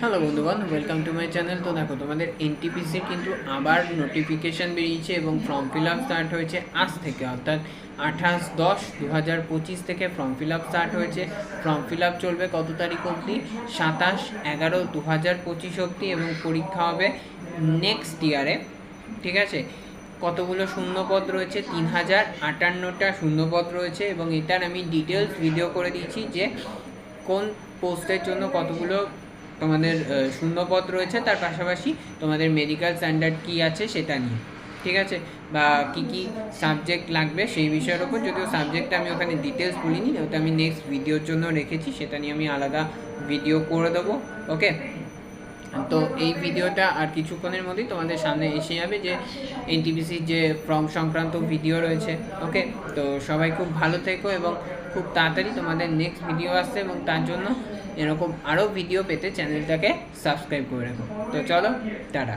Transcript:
Hello বন্ধুগণ, welcome to my channel. তো দেখো, তোমাদের এনটিপিসির কিন্তু আবার নোটিফিকেশান বেরিয়েছে এবং ফর্ম ফিল আপ স্টার্ট হয়েছে আজ থেকে, অর্থাৎ 28/10/2025 থেকে ফর্ম ফিল আপ স্টার্ট হয়েছে। ফর্ম ফিল আপ চলবে কত তারিখ অবধি? 27/11/2025 অবধি, এবং পরীক্ষা হবে নেক্সট ইয়ারে। ঠিক আছে, কতগুলো শূন্যপদ রয়েছে? 3058টা শূন্যপদ রয়েছে, এবং এটার আমি ডিটেলস ভিডিও করে দিয়েছি যে কোন পোস্টের জন্য কতগুলো তোমাদের শূন্যপদ রয়েছে, তার পাশাপাশি তোমাদের মেডিকেল স্ট্যান্ডার্ড কী আছে সেটা নিয়ে। ঠিক আছে, বা কী কী সাবজেক্ট লাগবে সেই বিষয়ের ওপর, যদিও সাবজেক্টটা আমি ওখানে ডিটেলস বলিনি, ওটা আমি নেক্সট ভিডিওর জন্য রেখেছি, সেটা নিয়ে আমি আলাদা ভিডিও করে দেবো। ওকে, তো এই ভিডিওটা আর কিছুক্ষণের মধ্যেই তোমাদের সামনে এসে যাবে, যে এনটিপিসির যে ফর্ম সংক্রান্ত ভিডিও রয়েছে। ওকে, তো সবাই খুব ভালো থেকো, এবং খুব তাড়াতাড়ি তোমাদের নেক্সট ভিডিও আসছে, এবং তার জন্য এরকম আরও ভিডিও পেতে চ্যানেলটাকে সাবস্ক্রাইব করে রাখো। তো চলো, টাটা।